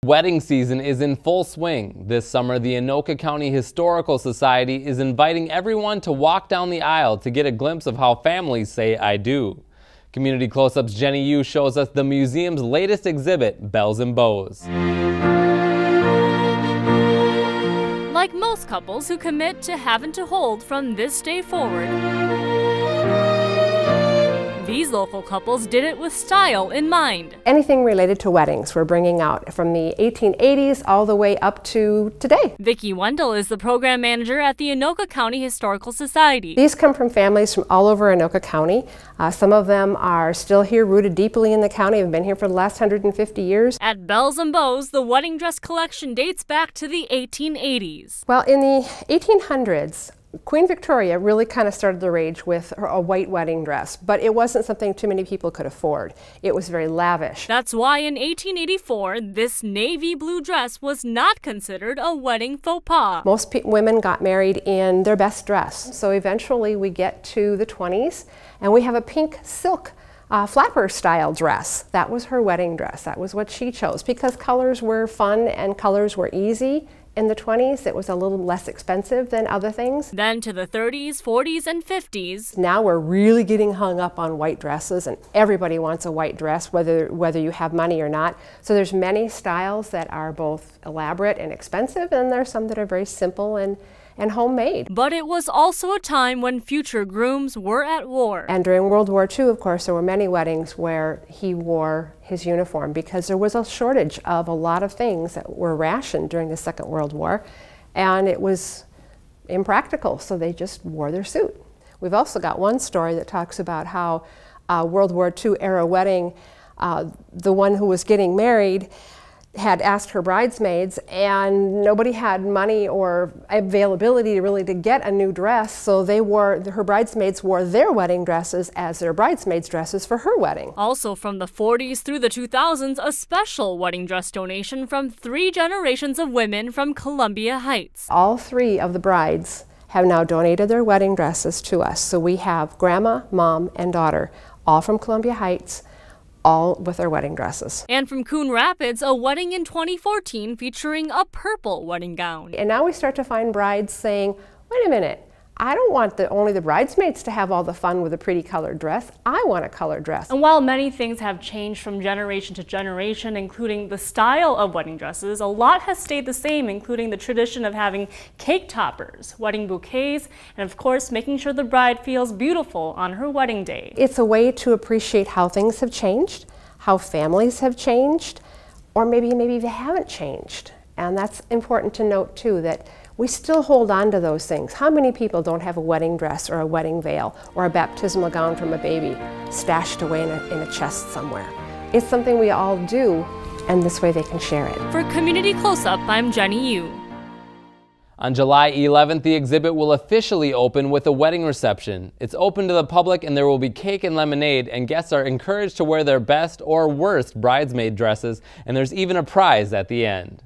Wedding season is in full swing. This summer, the Anoka County Historical Society is inviting everyone to walk down the aisle to get a glimpse of how families say "I do." Community Close-Up's Jenny Yu shows us the museum's latest exhibit, Bells and Beaus. Like most couples who commit to having to hold from this day forward, these local couples did it with style in mind. Anything related to weddings we're bringing out from the 1880s all the way up to today. Vicki Wendell is the program manager at the Anoka County Historical Society. These come from families from all over Anoka County. Some of them are still here, rooted deeply in the county, have been here for the last 150 years. At Bells and Beaus, the wedding dress collection dates back to the 1880s. Well, in the 1800s, Queen Victoria really kind of started the rage with a white wedding dress, but it wasn't something too many people could afford. It was very lavish. That's why in 1884, this navy blue dress was not considered a wedding faux pas. Most women got married in their best dress. So eventually we get to the 20s and we have a pink silk flapper style dress. That was her wedding dress. That was what she chose because colors were fun and colors were easy. In the 20s, it was a little less expensive than other things. Then to the 30s, 40s, and 50s. Now we're really getting hung up on white dresses, and everybody wants a white dress, whether you have money or not. So there's many styles that are both elaborate and expensive, and there's some that are very simple and homemade. But it was also a time when future grooms were at war. And during World War II, of course, there were many weddings where he wore his uniform because there was a shortage of a lot of things that were rationed during the Second World War, and it was impractical, so they just wore their suit. We've also got one story that talks about how World War II era wedding, the one who was getting married had asked her bridesmaids, and nobody had money or availability really to get a new dress, so her bridesmaids wore their wedding dresses as their bridesmaids' dresses for her wedding. Also from the 40s through the 2000s, a special wedding dress donation from 3 generations of women from Columbia Heights. All 3 of the brides have now donated their wedding dresses to us. So we have grandma, mom, and daughter, all from Columbia Heights, all with their wedding dresses. And from Coon Rapids, a wedding in 2014 featuring a purple wedding gown. And now we start to find brides saying, wait a minute, I don't want only the bridesmaids to have all the fun with a pretty colored dress. I want a colored dress. And while many things have changed from generation to generation, including the style of wedding dresses, a lot has stayed the same, including the tradition of having cake toppers, wedding bouquets, and of course making sure the bride feels beautiful on her wedding day. It's a way to appreciate how things have changed, how families have changed, or maybe they haven't changed. And that's important to note too, that we still hold on to those things. How many people don't have a wedding dress or a wedding veil or a baptismal gown from a baby stashed away in a chest somewhere? It's something we all do, and this way they can share it. For Community Close-Up, I'm Jenny Yu. On July 11th, the exhibit will officially open with a wedding reception. It's open to the public and there will be cake and lemonade, and guests are encouraged to wear their best or worst bridesmaid dresses, and there's even a prize at the end.